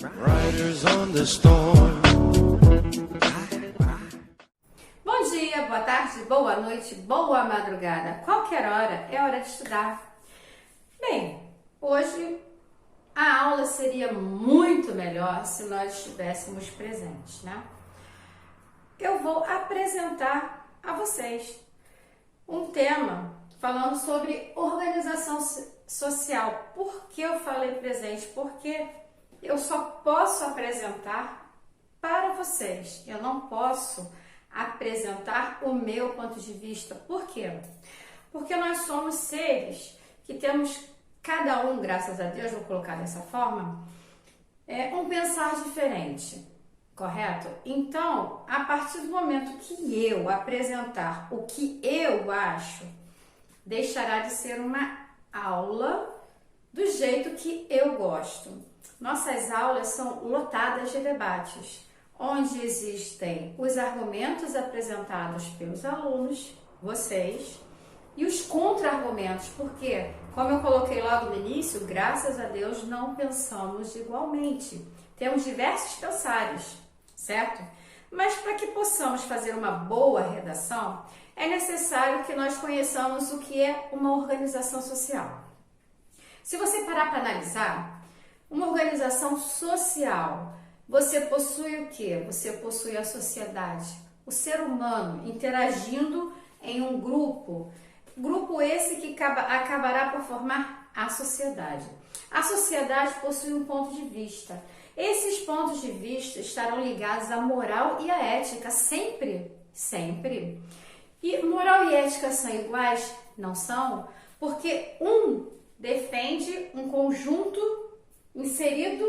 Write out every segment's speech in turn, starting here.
Riders on the storm. Bom dia, boa tarde, boa noite, boa madrugada. Qualquer hora é hora de estudar. Bem, hoje a aula seria muito melhor se nós estivéssemos presentes, né? Eu vou apresentar a vocês um tema falando sobre organização social. Por que eu falei presente? Porque eu só posso apresentar para vocês. Eu não posso apresentar o meu ponto de vista. Por quê? Porque nós somos seres que temos, cada um, graças a Deus, vou colocar dessa forma, um pensar diferente, correto? Então, a partir do momento que eu apresentar o que eu acho, deixará de ser uma aula do jeito que eu gosto. Nossas aulas são lotadas de debates, onde existem os argumentos apresentados pelos alunos, vocês, e os contra-argumentos, porque, como eu coloquei logo no início, graças a Deus não pensamos igualmente. Temos diversos pensares, certo? Mas para que possamos fazer uma boa redação, é necessário que nós conheçamos o que é uma organização social. Se você parar para analisar, uma organização social, você possui o quê? Você possui a sociedade, o ser humano interagindo em um grupo. Grupo esse que acabará por formar a sociedade. A sociedade possui um ponto de vista. Esses pontos de vista estarão ligados à moral e à ética, sempre, sempre. E moral e ética são iguais? Não são, porque um defende um conjunto inserido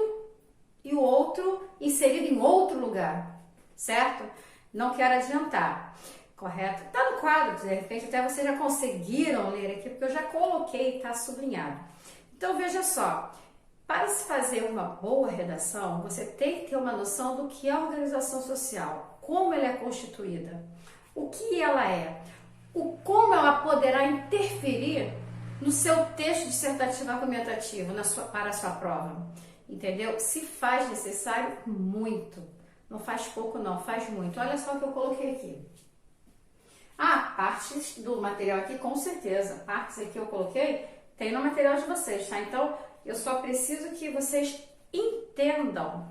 e o outro inserido em outro lugar, certo? Não quero adiantar, correto? Tá no quadro, de repente até vocês já conseguiram ler aqui, porque eu já coloquei e tá sublinhado. Então veja só, para se fazer uma boa redação, você tem que ter uma noção do que é a organização social, como ela é constituída, o que ela é, como ela poderá interferir no seu texto dissertativo argumentativo para a sua prova, entendeu? Se faz necessário, muito. Não faz pouco não, faz muito. Olha só o que eu coloquei aqui. Partes do material aqui, com certeza. Partes aqui eu coloquei, tem no material de vocês, tá? Então, eu só preciso que vocês entendam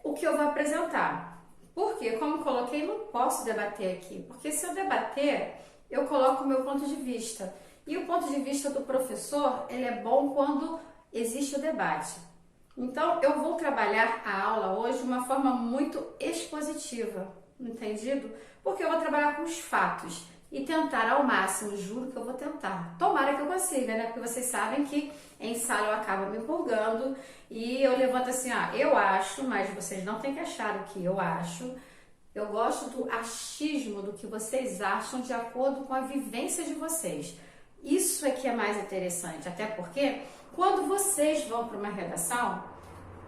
o que eu vou apresentar. Porque, como eu coloquei, não posso debater aqui. Porque se eu debater, eu coloco o meu ponto de vista. E o ponto de vista do professor, ele é bom quando existe o debate. Então, eu vou trabalhar a aula hoje de uma forma muito expositiva, entendido? Porque eu vou trabalhar com os fatos e tentar ao máximo, juro que eu vou tentar. Tomara que eu consiga, né? Porque vocês sabem que em sala eu acabo me empolgando e eu levanto assim, eu acho, mas vocês não têm que achar o que eu acho. Eu gosto do achismo, do que vocês acham de acordo com a vivência de vocês. Isso é que é mais interessante, até porque quando vocês vão para uma redação,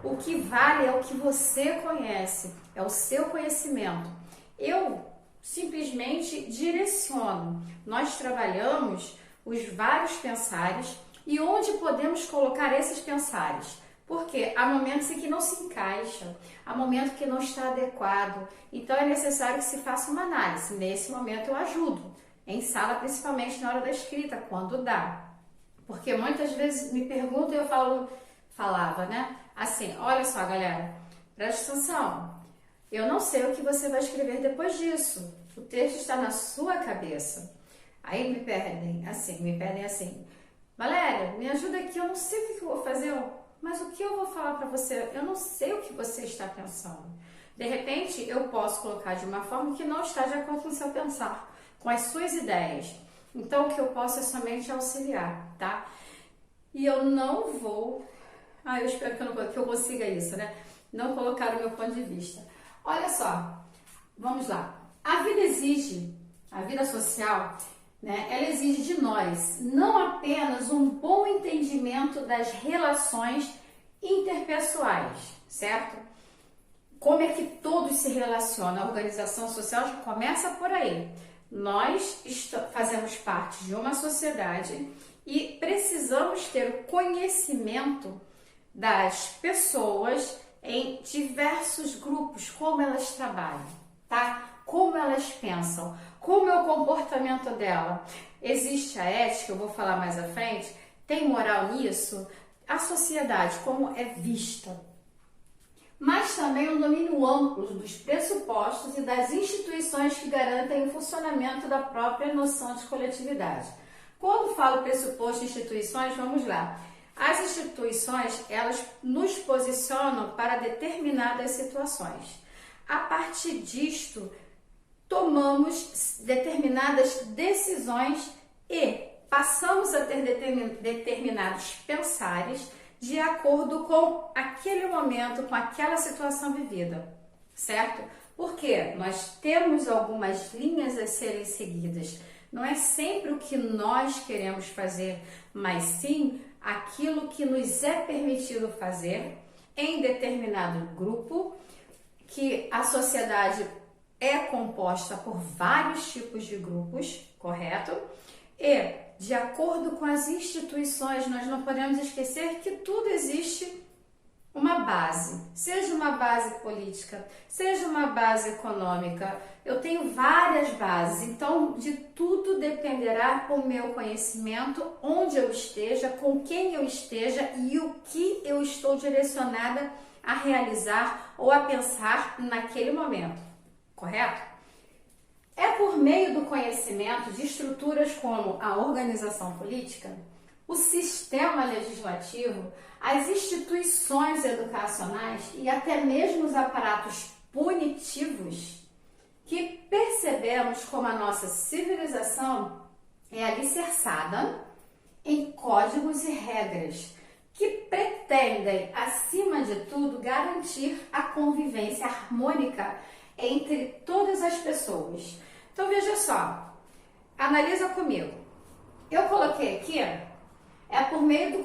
o que vale é o que você conhece, é o seu conhecimento. Eu simplesmente direciono. Nós trabalhamos os vários pensares e onde podemos colocar esses pensares. Porque há momentos em que não se encaixa, há momentos que não está adequado. Então é necessário que se faça uma análise. Nesse momento eu ajudo. Em sala, principalmente na hora da escrita, quando dá. Porque muitas vezes me perguntam e eu falava, né? Assim, olha só, galera, presta atenção. Eu não sei o que você vai escrever depois disso. O texto está na sua cabeça. Aí me pedem assim. Valéria, me ajuda aqui, eu não sei o que eu vou fazer, mas o que eu vou falar para você? Eu não sei o que você está pensando. De repente, eu posso colocar de uma forma que não está de acordo com o seu pensar, com as suas ideias. Então, o que eu posso é somente auxiliar, tá? E eu não vou... eu espero que eu consiga isso, né? Não colocar o meu ponto de vista. Olha só, vamos lá. A vida social, né? Ela exige de nós não apenas um bom entendimento das relações interpessoais, certo? Como é que todos se relacionam? A organização social já começa por aí. Nós fazemos parte de uma sociedade e precisamos ter o conhecimento das pessoas em diversos grupos, como elas trabalham, tá? Como elas pensam, como é o comportamento dela. Existe a ética, eu vou falar mais à frente, tem moral nisso? A sociedade, como é vista. Mas também um domínio amplo dos pressupostos e das instituições que garantem o funcionamento da própria noção de coletividade. Quando falo pressuposto e instituições, vamos lá. As instituições, elas nos posicionam para determinadas situações. A partir disto, tomamos determinadas decisões e passamos a ter determinados pensares de acordo com aquele momento, com aquela situação vivida, certo? Porque nós temos algumas linhas a serem seguidas. Não é sempre o que nós queremos fazer, mas sim aquilo que nos é permitido fazer em determinado grupo, que a sociedade é composta por vários tipos de grupos, correto? E, de acordo com as instituições, nós não podemos esquecer que tudo existe uma base, seja uma base política, seja uma base econômica. Eu tenho várias bases, então de tudo dependerá o meu conhecimento, onde eu esteja, com quem eu esteja e o que eu estou direcionada a realizar ou a pensar naquele momento, correto? É por meio do conhecimento de estruturas como a organização política, o sistema legislativo, as instituições educacionais e até mesmo os aparatos punitivos que percebemos como a nossa civilização é alicerçada em códigos e regras que pretendem, acima de tudo, garantir a convivência harmônica entre todas as pessoas. Então veja só, analisa comigo. Eu coloquei aqui, é por meio do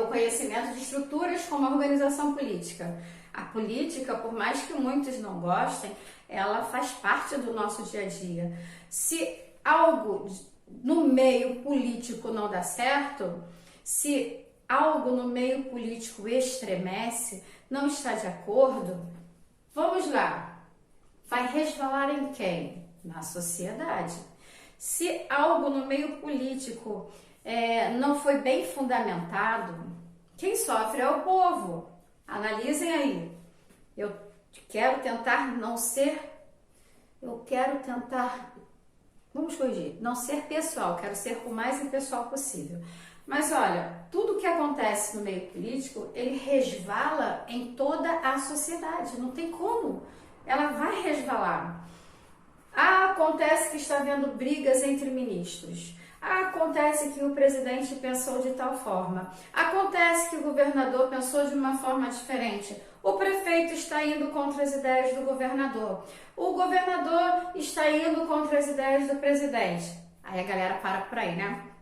conhecimento de estruturas como a organização política. A política, por mais que muitos não gostem, ela faz parte do nosso dia a dia. Se algo no meio político não dá certo, se algo no meio político estremece, não está de acordo, vamos lá, vai resvalar em quem? Na sociedade. Se algo no meio político não foi bem fundamentado, quem sofre é o povo. Analisem aí. Eu quero tentar vamos corrigir, não ser pessoal, quero ser o mais impessoal possível. Mas olha, tudo que acontece no meio político, ele resvala em toda a sociedade, não tem como, ela vai resvalar. Acontece que está havendo brigas entre ministros. Acontece que o presidente pensou de tal forma. Acontece que o governador pensou de uma forma diferente. O prefeito está indo contra as ideias do governador. O governador está indo contra as ideias do presidente. Aí a galera para por aí, né?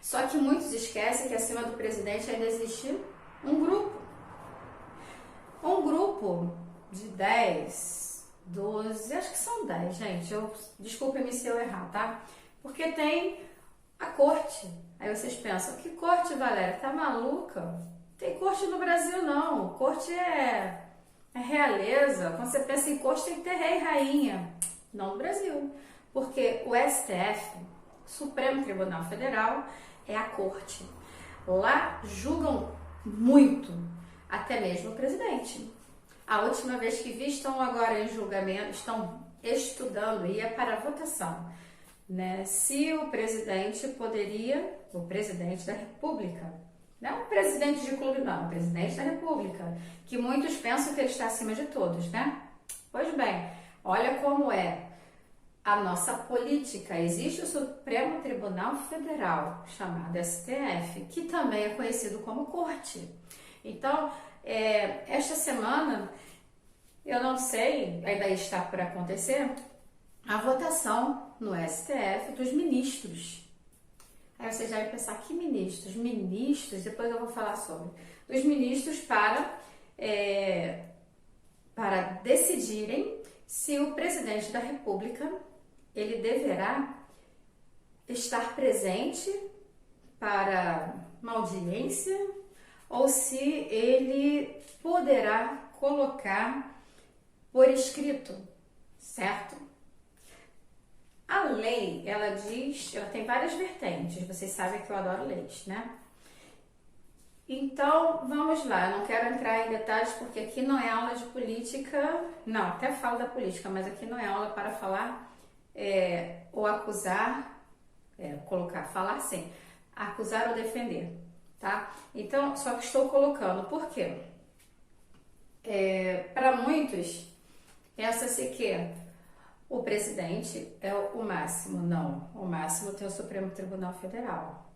Só que muitos esquecem que acima do presidente ainda existe um grupo. Um grupo de 10, 12, acho que são 10, gente. Desculpe-me se eu errar, tá? Porque tem a corte. Aí vocês pensam, que corte, Valéria? Tá maluca? Tem corte no Brasil, não. Corte é realeza. Quando você pensa em corte, tem que ter rei e rainha. Não no Brasil. Porque o STF, Supremo Tribunal Federal, é a corte. Lá julgam muito, até mesmo o presidente. A última vez que vi, estão agora em julgamento, estão estudando e é para votação, né? Se o presidente poderia, o presidente da República, não o presidente de clube não, o presidente da República, que muitos pensam que ele está acima de todos, né? Pois bem, olha como é a nossa política. Existe o Supremo Tribunal Federal, chamado STF, que também é conhecido como corte. Então, esta semana, eu não sei, ainda está por acontecer, a votação no STF dos ministros. Aí você já vai pensar, que ministros? Ministros, depois eu vou falar sobre. Dos ministros para decidirem se o presidente da República, ele deverá estar presente para uma audiência ou se ele poderá colocar por escrito, certo? A lei, ela diz, ela tem várias vertentes, vocês sabem que eu adoro leis, né? Então, vamos lá, eu não quero entrar em detalhes porque aqui não é aula de política, não, até falo da política, mas aqui não é aula para falar ou acusar, falar sim, acusar ou defender, tá? Então, só que estou colocando, por quê? Para muitos, pensa-se que o presidente é o máximo. Não, o máximo tem o Supremo Tribunal Federal.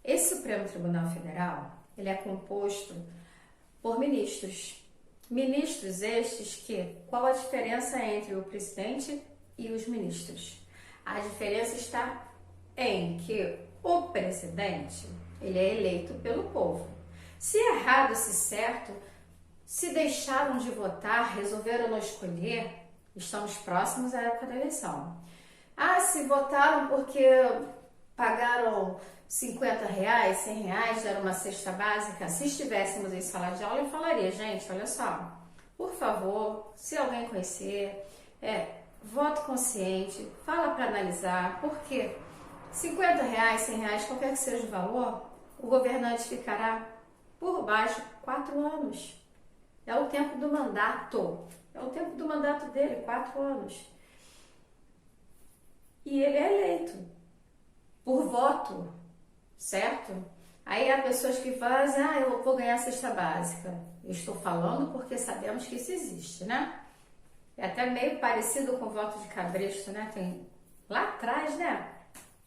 Esse Supremo Tribunal Federal, ele é composto por ministros. Ministros estes que, qual a diferença entre o presidente e os ministros? A diferença está em que o presidente, ele é eleito pelo povo. Se errado, se certo, se deixaram de votar, resolveram não escolher, estamos próximos à época da eleição. Ah, se votaram porque pagaram R$50, R$100, deram uma cesta básica. Se estivéssemos em sala de aula, eu falaria, gente, olha só, por favor, se alguém conhecer, voto consciente, fala para analisar, porque R$50, R$100, qualquer que seja o valor, o governante ficará por baixo 4 anos. É o tempo do mandato. É o tempo do mandato dele, 4 anos. E ele é eleito por voto, certo? Aí há pessoas que fazem, eu vou ganhar a cesta básica. Eu estou falando porque sabemos que isso existe, né? É até meio parecido com o voto de cabresto, né? Tem lá atrás, né?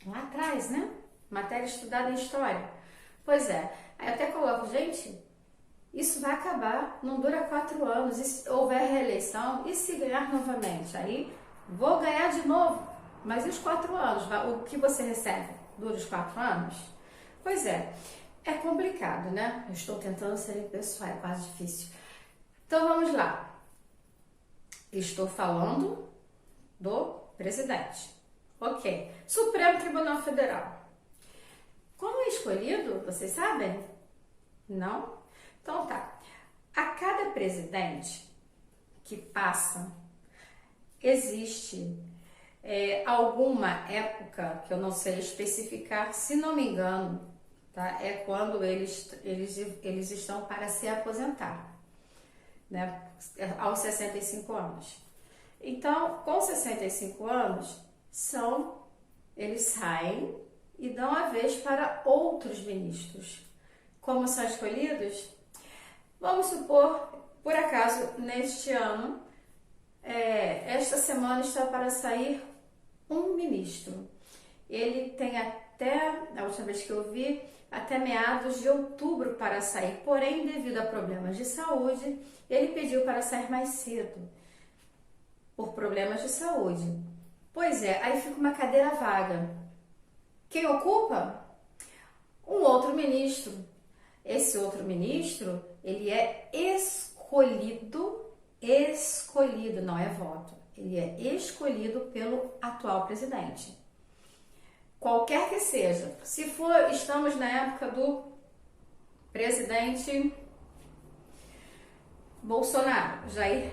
Lá atrás, né? Matéria estudada em história. Pois é. Aí eu até coloco, gente, isso vai acabar, não dura 4 anos, e se houver reeleição, e se ganhar novamente? Aí vou ganhar de novo, mas e os 4 anos? O que você recebe dura os 4 anos? Pois é complicado, né? Eu estou tentando ser impessoal, é quase difícil. Então vamos lá. Estou falando do presidente. Ok. Supremo Tribunal Federal. Como é escolhido, vocês sabem? Não? Então tá, a cada presidente que passa, existe alguma época, que eu não sei especificar, se não me engano, tá? É quando eles estão para se aposentar, né? Aos 65 anos. Então, com 65 anos, eles saem e dão a vez para outros ministros. Como são escolhidos? Vamos supor, por acaso, neste ano, esta semana está para sair um ministro. Ele tem até, a última vez que eu vi, até meados de outubro para sair. Porém, devido a problemas de saúde, ele pediu para sair mais cedo, por problemas de saúde. Pois é, aí fica uma cadeira vaga. Quem ocupa? Um outro ministro. Esse outro ministro, ele é escolhido, não é voto, ele é escolhido pelo atual presidente. Qualquer que seja, se for, estamos na época do presidente Bolsonaro, Jair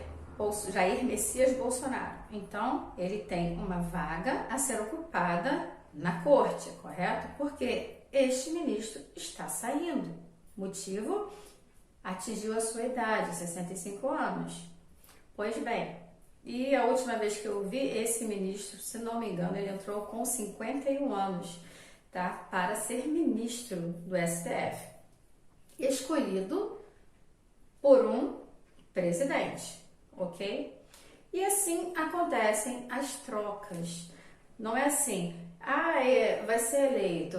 Messias Bolsonaro, então ele tem uma vaga a ser ocupada na corte, correto? Porque este ministro está saindo. Motivo? Atingiu a sua idade, 65 anos. Pois bem, e a última vez que eu vi esse ministro, se não me engano, ele entrou com 51 anos, tá? Para ser ministro do STF. Escolhido por um presidente, ok? E assim acontecem as trocas. Não é assim, vai ser eleito,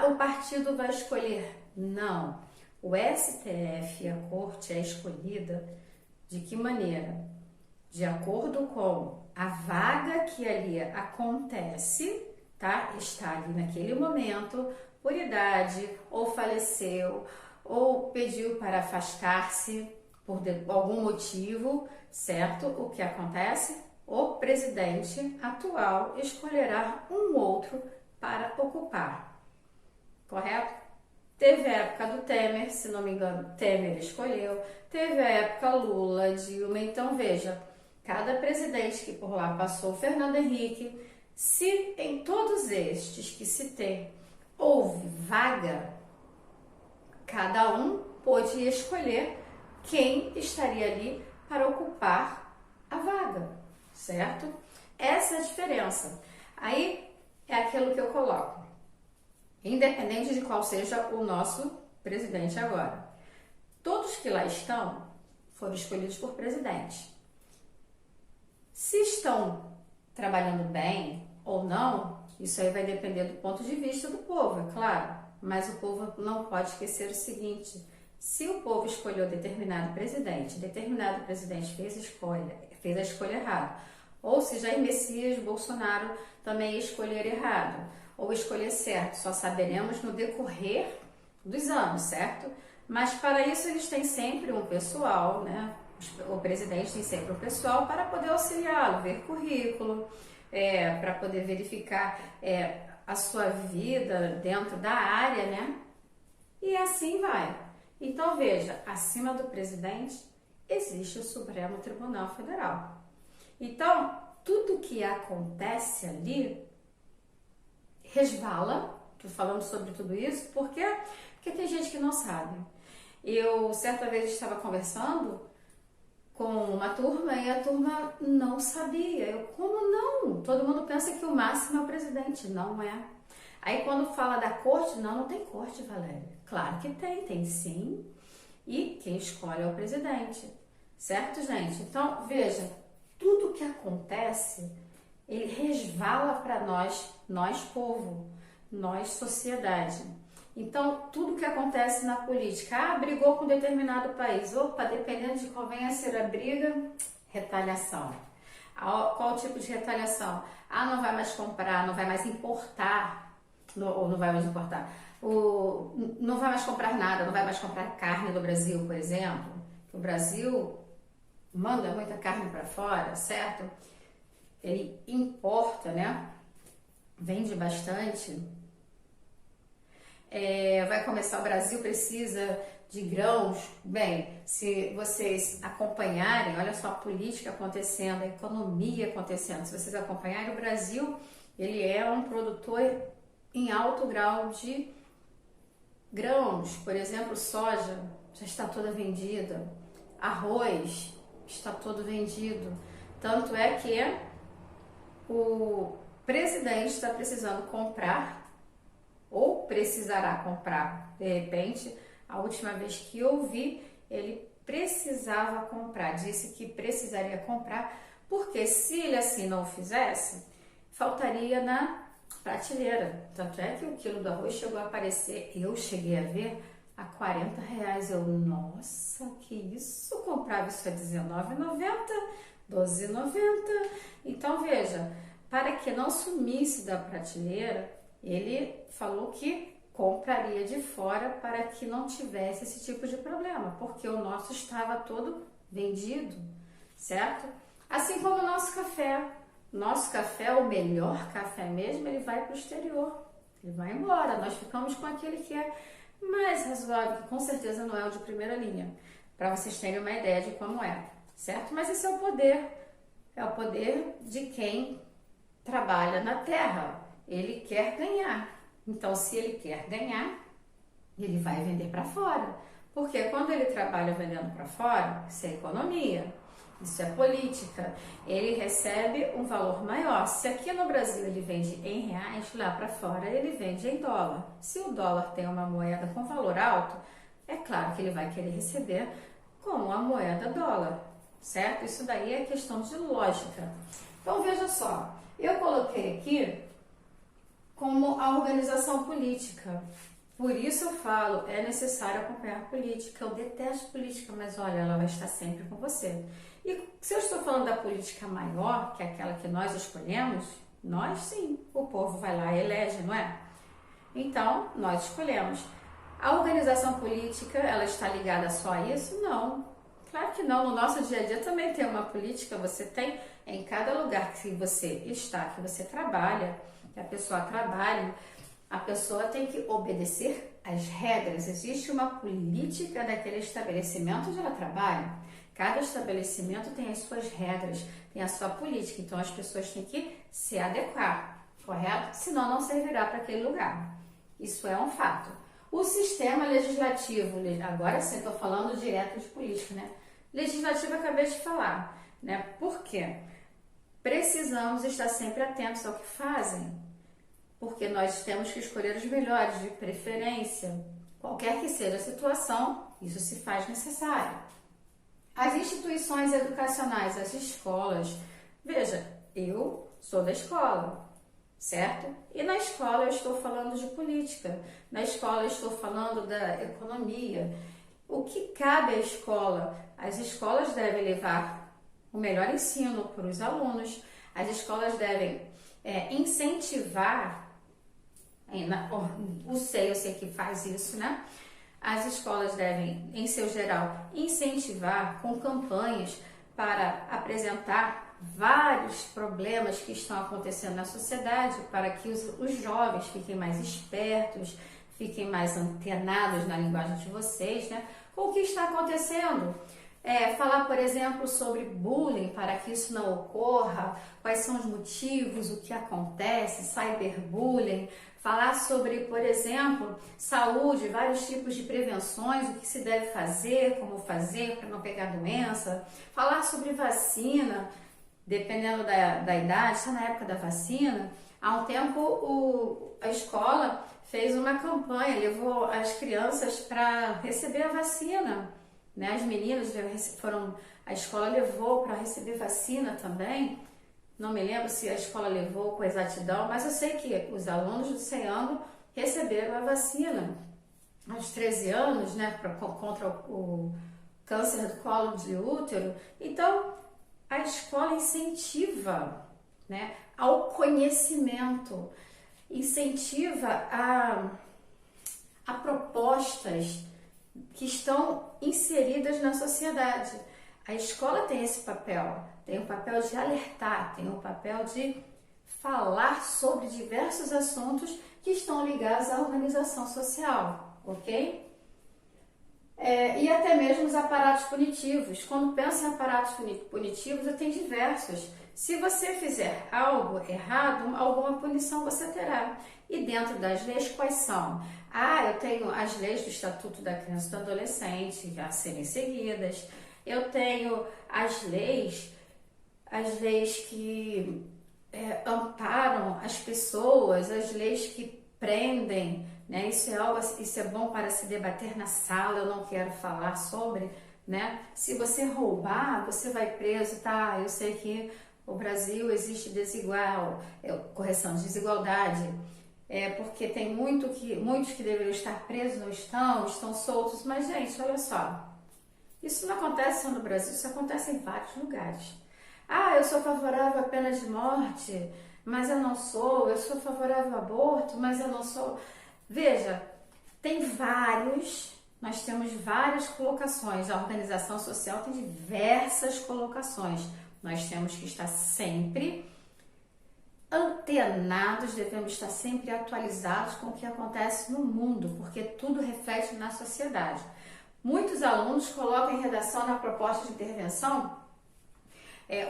o partido vai escolher. Não. O STF, a corte, é escolhida de que maneira? De acordo com a vaga que ali acontece, tá? Está ali naquele momento, por idade, ou faleceu, ou pediu para afastar-se por algum motivo, certo? O que acontece? O presidente atual escolherá um outro para ocupar, correto? Teve a época do Temer, se não me engano, Temer escolheu. Teve a época Lula, Dilma. Então, veja, cada presidente que por lá passou, Fernando Henrique, se em todos estes que citei houve vaga, cada um pôde escolher quem estaria ali para ocupar a vaga, certo? Essa é a diferença. Aí é aquilo que eu coloco. Independente de qual seja o nosso presidente agora. Todos que lá estão foram escolhidos por presidente. Se estão trabalhando bem ou não, isso aí vai depender do ponto de vista do povo, é claro. Mas o povo não pode esquecer o seguinte: se o povo escolheu determinado presidente fez a escolha errada, ou se Jair Messias Bolsonaro também escolher errado, ou escolher certo, só saberemos no decorrer dos anos, certo? Mas para isso eles têm sempre um pessoal, né? O presidente tem sempre um pessoal para poder auxiliá-lo, ver currículo, para poder verificar a sua vida dentro da área, né? E assim vai. Então veja, acima do presidente existe o Supremo Tribunal Federal. Então, tudo que acontece ali resvala. Tô falando sobre tudo isso porque tem gente que não sabe. Eu certa vez estava conversando com uma turma e a turma não sabia. Eu, como não? Todo mundo pensa que o máximo é o presidente. Não é. Aí quando fala da corte, não tem corte, Valéria. Claro que tem sim. E quem escolhe é o presidente. Certo, gente? Então, veja, tudo que acontece, ele resvala para nós povo, nós sociedade. Então, tudo que acontece na política, brigou com determinado país, opa, dependendo de qual venha a ser a briga, retaliação. Qual tipo de retaliação? Não vai mais comprar, não vai mais importar, ou não vai mais importar, não vai mais comprar nada, não vai mais comprar carne do Brasil, por exemplo. O Brasil manda muita carne para fora, certo? Ele importa, né? Vende bastante. Vai começar, o Brasil precisa de grãos. Bem, se vocês acompanharem, olha só a política acontecendo, a economia acontecendo. Se vocês acompanharem, o Brasil, ele é um produtor em alto grau de grãos. Por exemplo, soja já está toda vendida, arroz está todo vendido. Tanto é que o presidente está precisando comprar, ou precisará comprar, de repente. A última vez que eu vi, ele precisava comprar, disse que precisaria comprar, porque se ele assim não o fizesse, faltaria na prateleira. Tanto é que o quilo do arroz chegou a aparecer, eu cheguei a ver, a R$40. Eu, nossa, que isso? Eu comprava isso a R$19,90, R$12,90. Então veja, para que não sumisse da prateleira, ele falou que compraria de fora para que não tivesse esse tipo de problema, porque o nosso estava todo vendido, certo? Assim como o nosso café. Nosso café, o melhor café mesmo, ele vai para o exterior, ele vai embora. Nós ficamos com aquele que é mais razoável, que com certeza não é o de primeira linha, para vocês terem uma ideia de como é, certo? Mas esse é o poder de quem trabalha na terra. Ele quer ganhar. Então, se ele quer ganhar, ele vai vender para fora. Porque quando ele trabalha vendendo para fora, isso é economia, isso é política. Ele recebe um valor maior. Se aqui no Brasil ele vende em reais, lá para fora ele vende em dólar. Se o dólar tem uma moeda com valor alto, é claro que ele vai querer receber com a moeda dólar, certo? Isso daí é questão de lógica. Então, veja só, eu coloquei aqui como a organização política. Por isso eu falo, é necessário acompanhar a política. Eu detesto política, mas olha, ela vai estar sempre com você. E se eu estou falando da política maior, que é aquela que nós escolhemos, nós sim, o povo vai lá e elege, não é? Então, nós escolhemos. A organização política, ela está ligada só a isso? Não. Claro que não. No nosso dia a dia também tem uma política, você tem em cada lugar que você está, que você trabalha, que a pessoa trabalhe, a pessoa tem que obedecer as regras, existe uma política daquele estabelecimento onde ela trabalha. Cada estabelecimento tem as suas regras, tem a sua política, então as pessoas têm que se adequar, correto? Senão não servirá para aquele lugar. Isso é um fato. O sistema legislativo, agora sim estou falando direto de política, né? Legislativo, acabei de falar, né? Por quê? Precisamos estar sempre atentos ao que fazem, porque nós temos que escolher os melhores, de preferência. Qualquer que seja a situação, isso se faz necessário. As instituições educacionais, as escolas, veja, eu sou da escola, certo? E na escola eu estou falando de política, na escola eu estou falando da economia. O que cabe à escola? As escolas devem levar o melhor ensino para os alunos, as escolas devem incentivar, eu sei que faz isso, né? As escolas devem, em seu geral, incentivar com campanhas para apresentar vários problemas que estão acontecendo na sociedade, para que os jovens fiquem mais espertos, fiquem mais antenados na linguagem de vocês, né? Com o que está acontecendo. Falar, por exemplo, sobre bullying, para que isso não ocorra, quais são os motivos, o que acontece, cyberbullying. Falar sobre, por exemplo, saúde, vários tipos de prevenções, o que se deve fazer, como fazer para não pegar doença. Falar sobre vacina, dependendo da idade, está na época da vacina. Há um tempo a escola fez uma campanha, levou as crianças para receber a vacina, né? As meninas a escola levou para receber vacina também. Não me lembro se a escola levou com exatidão, mas eu sei que os alunos do CEANGO receberam a vacina aos 13 anos, né, contra o câncer do colo de útero. Então, a escola incentiva, né, ao conhecimento, incentiva a propostas que estão inseridas na sociedade. A escola tem esse papel, tem o papel de alertar, tem o papel de falar sobre diversos assuntos que estão ligados à organização social, ok? E até mesmo os aparatos punitivos. Quando pensa em aparatos punitivos, tem diversos. Se você fizer algo errado, alguma punição você terá. E dentro das leis, quais são? Eu tenho as leis do Estatuto da Criança e do Adolescente a serem seguidas. Eu tenho as leis que amparam as pessoas, as leis que prendem, né? Isso é bom para se debater na sala, eu não quero falar sobre, né? Se você roubar, você vai preso, tá? Eu sei que o Brasil existe desigualdade, porque tem muitos que deveriam estar presos, não estão soltos, mas gente, olha só, isso não acontece só no Brasil, isso acontece em vários lugares. Eu sou favorável à pena de morte, mas eu não sou. Eu sou favorável ao aborto, mas eu não sou. Veja, nós temos várias colocações. A organização social tem diversas colocações. Nós temos que estar sempre antenados, devemos estar sempre atualizados com o que acontece no mundo, porque tudo reflete na sociedade. Muitos alunos colocam em redação na proposta de intervenção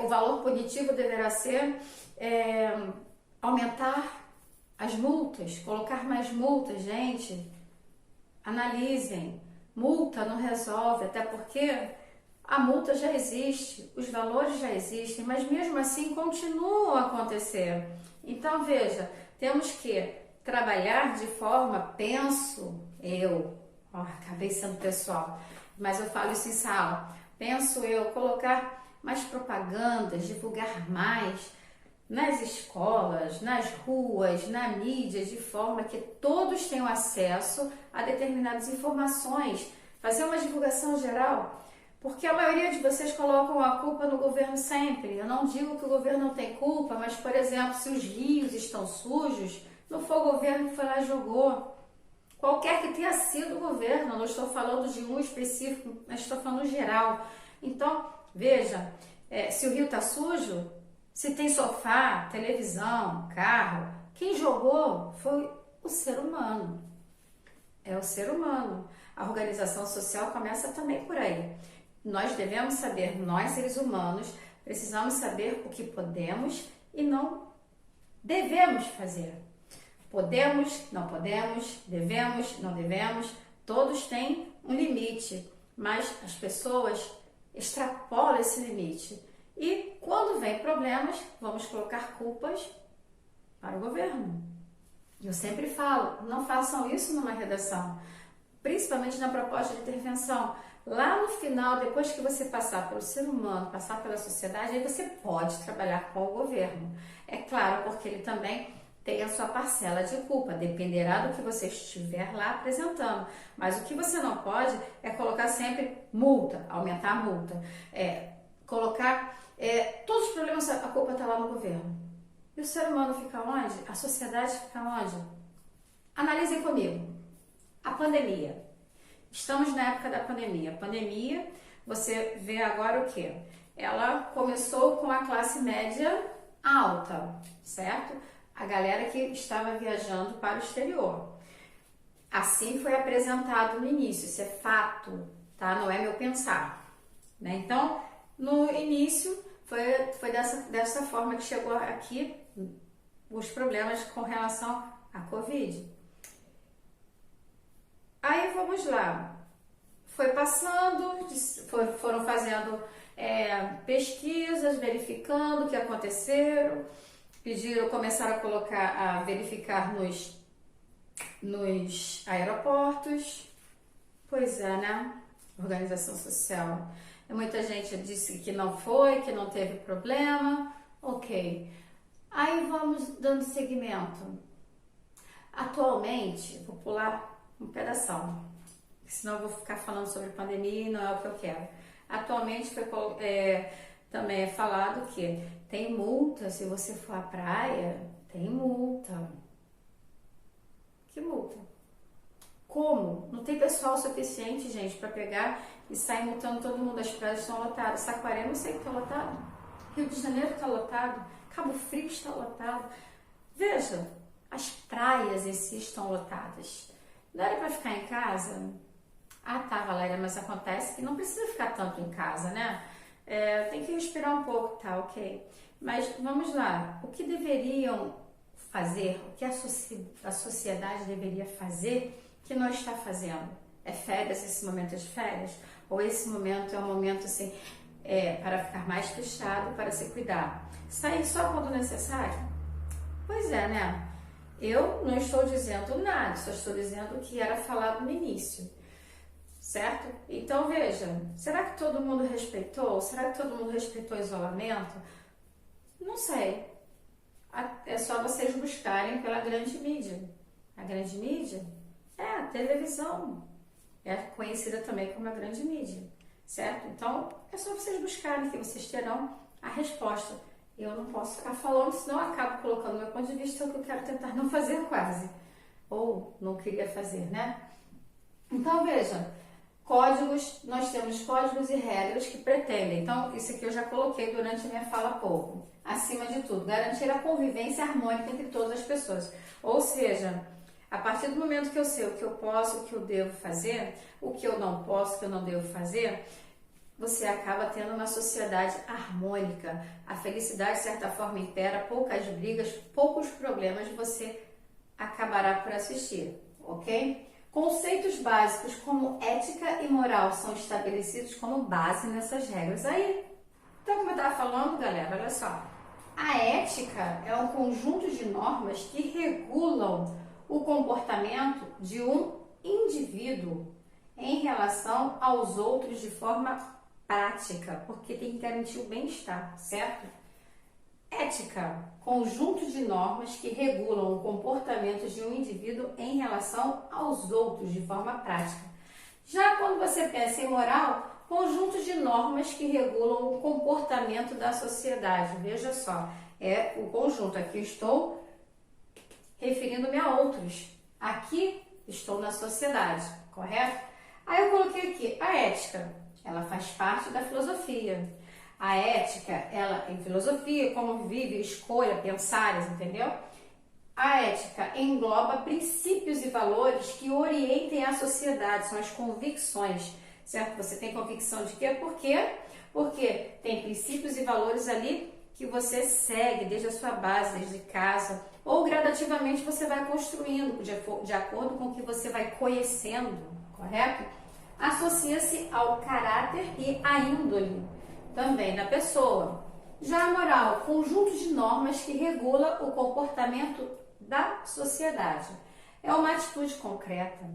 o valor punitivo deverá ser aumentar as multas, colocar mais multas, gente. Analisem. Multa não resolve, até porque a multa já existe, os valores já existem, mas mesmo assim continuam a acontecer. Então, veja, temos que trabalhar de forma, acabei sendo pessoal, mas eu falo isso em sala, colocar mais propagandas, divulgar mais nas escolas, nas ruas, na mídia, de forma que todos tenham acesso a determinadas informações, fazer uma divulgação geral, porque a maioria de vocês colocam a culpa no governo sempre. Eu não digo que o governo não tem culpa, mas, por exemplo, se os rios estão sujos, não foi o governo que foi lá e jogou. Qualquer que tenha sido o governo, não estou falando de um específico, mas estou falando geral. Então, veja, se o rio está sujo, se tem sofá, televisão, carro, quem jogou foi o ser humano. é o ser humano. A organização social começa também por aí. Nós devemos saber, nós seres humanos, precisamos saber o que podemos e não devemos fazer. Podemos, não podemos, devemos, não devemos, todos têm um limite, mas as pessoas extrapolam esse limite. E quando vem problemas, vamos colocar culpas para o governo. Eu sempre falo, não façam isso numa redação, principalmente na proposta de intervenção. Lá no final, depois que você passar pelo ser humano, passar pela sociedade, aí você pode trabalhar com o governo. É claro, porque ele também tem a sua parcela de culpa, dependerá do que você estiver lá apresentando. Mas o que você não pode é colocar sempre multa, aumentar a multa, colocar todos os problemas, a culpa está lá no governo. E o ser humano fica onde? A sociedade fica onde? Analisem comigo. A pandemia. Estamos na época da pandemia. A pandemia, você vê agora o quê? Ela começou com a classe média alta, certo? A galera que estava viajando para o exterior. Assim foi apresentado no início, isso é fato, tá? Não é meu pensar, né? Então, no início, foi dessa forma que chegou aqui os problemas com relação à Covid. Aí vamos lá, foi passando, foram fazendo pesquisas, verificando o que aconteceu, começaram a verificar nos aeroportos. Pois é, né? Organização social. Muita gente disse que não foi, que não teve problema. Ok. Aí vamos dando seguimento. Atualmente, vou pular um pedação, senão eu vou ficar falando sobre pandemia e não é o que eu quero. Atualmente também é falado que tem multa se você for à praia, tem multa. Que multa? Como? Não tem pessoal suficiente, gente, para pegar e sair multando todo mundo. As praias estão lotadas. Saquarema eu sei que está lotado. Rio de Janeiro está lotado. Cabo Frio está lotado. Veja, as praias em si estão lotadas. Não era para ficar em casa? Ah, tá, Valéria, mas acontece que não precisa ficar tanto em casa, né? Tem que respirar um pouco, tá, ok. Mas vamos lá, o que deveriam fazer, o que a sociedade deveria fazer que não está fazendo? É férias, esse momento de férias? Ou esse momento é um momento assim, para ficar mais fechado, para se cuidar? Sair só quando necessário? Pois é, né? Eu não estou dizendo nada, só estou dizendo o que era falado no início, certo? Então veja, será que todo mundo respeitou? Será que todo mundo respeitou o isolamento? Não sei. É só vocês buscarem pela grande mídia. A grande mídia é a televisão. É conhecida também como a grande mídia, certo? Então é só vocês buscarem que vocês terão a resposta. Eu não posso ficar falando, senão eu acabo colocando meu ponto de vista, que eu quero tentar não fazer quase. Ou não queria fazer, né? Então, veja, códigos, nós temos códigos e regras que pretendem. Então, isso aqui eu já coloquei durante a minha fala há pouco. Acima de tudo, garantir a convivência harmônica entre todas as pessoas. Ou seja, a partir do momento que eu sei o que eu posso, o que eu devo fazer, o que eu não posso, o que eu não devo fazer, você acaba tendo uma sociedade harmônica. A felicidade, de certa forma, impera, poucas brigas, poucos problemas você acabará por assistir, ok? Conceitos básicos como ética e moral são estabelecidos como base nessas regras. Aí, então como eu estava falando, galera, olha só. A ética é um conjunto de normas que regulam o comportamento de um indivíduo em relação aos outros de forma prática, porque tem que garantir o bem-estar, certo? Ética, conjunto de normas que regulam o comportamento de um indivíduo em relação aos outros de forma prática. Já quando você pensa em moral, conjunto de normas que regulam o comportamento da sociedade. Veja só, é o conjunto. Aqui estou referindo-me a outros. Aqui estou na sociedade, correto? Aí eu coloquei aqui a ética. Ela faz parte da filosofia. A ética, ela em filosofia, como vive, escolha, pensar, entendeu? A ética engloba princípios e valores que orientem a sociedade, são as convicções, certo? Você tem convicção de quê? Por quê? Porque tem princípios e valores ali que você segue desde a sua base, desde casa, ou gradativamente você vai construindo de acordo com o que você vai conhecendo, correto? Associa-se ao caráter e à índole também da pessoa. Já a moral, conjunto de normas que regula o comportamento da sociedade. É uma atitude concreta,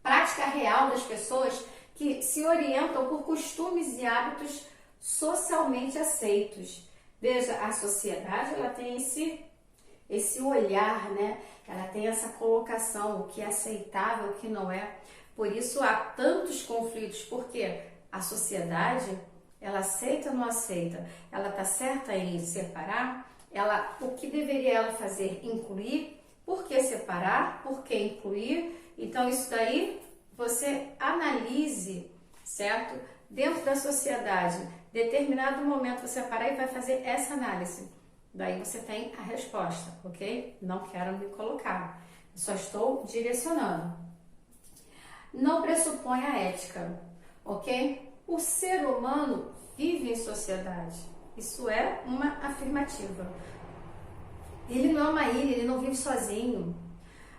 prática real das pessoas que se orientam por costumes e hábitos socialmente aceitos. Veja, a sociedade ela tem esse olhar, né? Ela tem essa colocação, o que é aceitável, o que não é. Por isso há tantos conflitos, porque a sociedade, ela aceita ou não aceita? Ela está certa em separar? O que deveria ela fazer? Incluir? Por que separar? Por que incluir? Então isso daí você analise, certo? Dentro da sociedade, determinado momento você vai parar e vai fazer essa análise. Daí você tem a resposta, ok? Não quero me colocar, só estou direcionando. Não pressupõe a ética, ok? O ser humano vive em sociedade, isso é uma afirmativa. Ele não é uma ilha, ele não vive sozinho.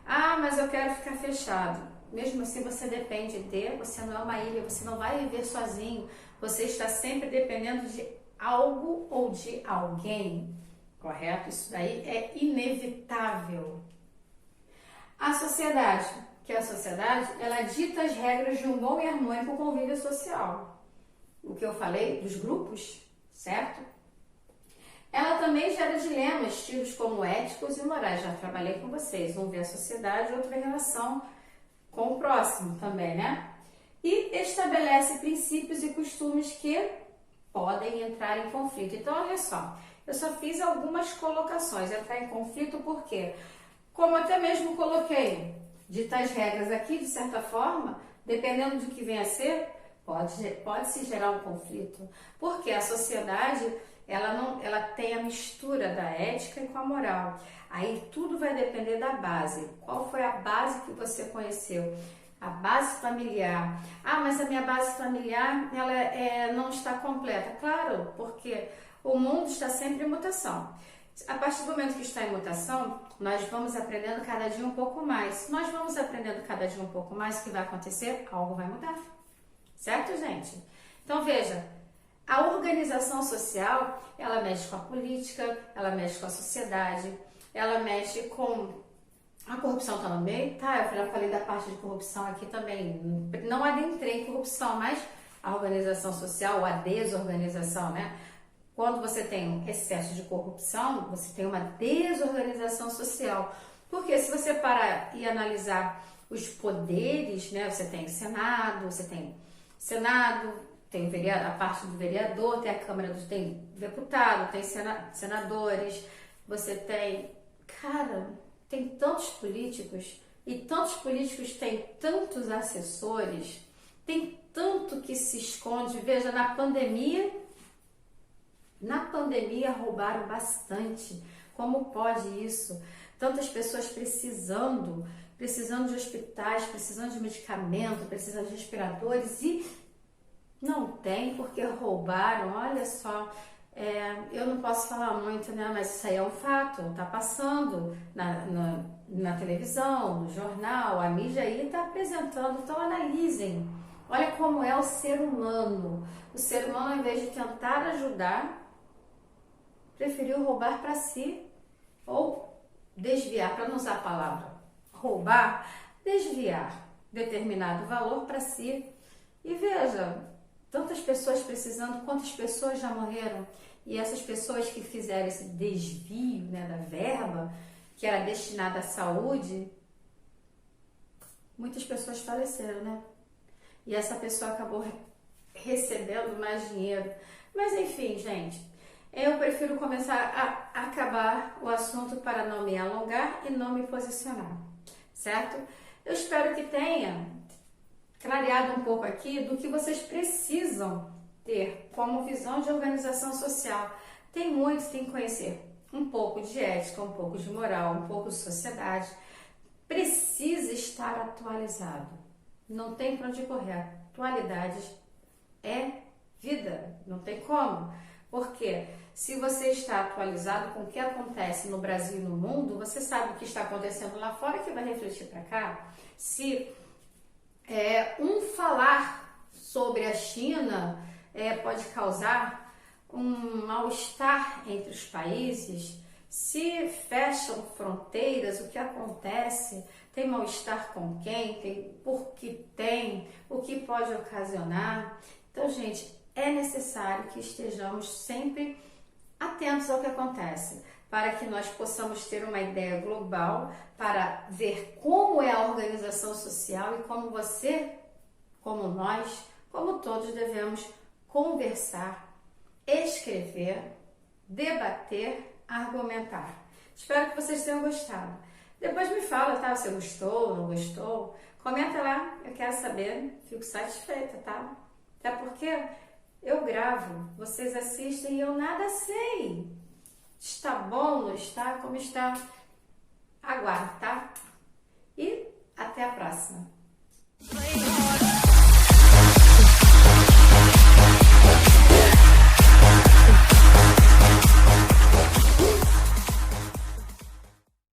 Ah, mas eu quero ficar fechado. Mesmo assim você depende você não é uma ilha, você não vai viver sozinho, você está sempre dependendo de algo ou de alguém, correto? Isso daí é inevitável. A sociedade, ela dita as regras de um bom e harmônico convívio social. O que eu falei dos grupos, certo? Ela também gera dilemas, tidos como éticos e morais. Já trabalhei com vocês. Um vê a sociedade, outro vê a relação com o próximo também, né? E estabelece princípios e costumes que podem entrar em conflito. Então, olha só, eu só fiz algumas colocações. Entrar em conflito por quê? Como até mesmo coloquei, ditas regras aqui, de certa forma, dependendo do que venha a ser, pode-se gerar um conflito. Porque a sociedade, ela tem a mistura da ética e com a moral. Aí tudo vai depender da base. Qual foi a base que você conheceu? A base familiar. Ah, mas a minha base familiar ela não está completa. Claro, porque o mundo está sempre em mutação. A partir do momento que está em mutação, nós vamos aprendendo cada dia um pouco mais. Se nós vamos aprendendo cada dia um pouco mais, o que vai acontecer? Algo vai mudar. Certo, gente? Então, veja, a organização social, ela mexe com a política, ela mexe com a sociedade, ela mexe com a corrupção também, tá? Eu já falei da parte de corrupção aqui também. Não adentrei em corrupção, mas a organização social, a desorganização, né? Quando você tem um excesso de corrupção, você tem uma desorganização social. Porque se você parar e analisar os poderes, né? Você tem Senado, tem a parte do vereador, tem a Câmara, tem deputado, tem senadores, você tem... Cara, tem tantos políticos e tantos políticos têm tantos assessores, tem tanto que se esconde. Veja, na pandemia roubaram bastante. Como pode isso? Tantas pessoas precisando de hospitais, precisando de medicamento, precisando de respiradores e não tem porque roubaram. Olha só, eu não posso falar muito, né? Mas isso aí é um fato, tá passando na televisão, no jornal, a mídia aí tá apresentando. Então analisem, olha como é o ser humano. O ser humano, ao invés de tentar ajudar, preferiu roubar para si ou desviar, para não usar a palavra roubar, desviar determinado valor para si. E veja, tantas pessoas precisando, quantas pessoas já morreram, e essas pessoas que fizeram esse desvio, né, da verba que era destinada à saúde, muitas pessoas faleceram, né? E essa pessoa acabou recebendo mais dinheiro. Mas enfim, gente, eu prefiro começar a acabar o assunto para não me alongar e não me posicionar, certo? Eu espero que tenha clareado um pouco aqui do que vocês precisam ter como visão de organização social. Tem que conhecer um pouco de ética, um pouco de moral, um pouco de sociedade, precisa estar atualizado. Não tem para onde correr. Atualidade é vida, não tem como. Porque se você está atualizado com o que acontece no Brasil e no mundo, você sabe o que está acontecendo lá fora que vai refletir para cá. Se um falar sobre a China pode causar um mal-estar entre os países, se fecham fronteiras, o que acontece? Tem mal-estar com quem? Por que tem? O que pode ocasionar? Então, gente, é necessário que estejamos sempre atentos ao que acontece, para que nós possamos ter uma ideia global, para ver como é a organização social e como você, como nós, como todos devemos conversar, escrever, debater, argumentar. Espero que vocês tenham gostado. Depois me fala, tá? Se gostou, não gostou. Comenta lá, eu quero saber. Fico satisfeita, tá? Até porque eu gravo, vocês assistem e eu nada sei. Está bom, não está? Como está? Aguarde, tá? E até a próxima.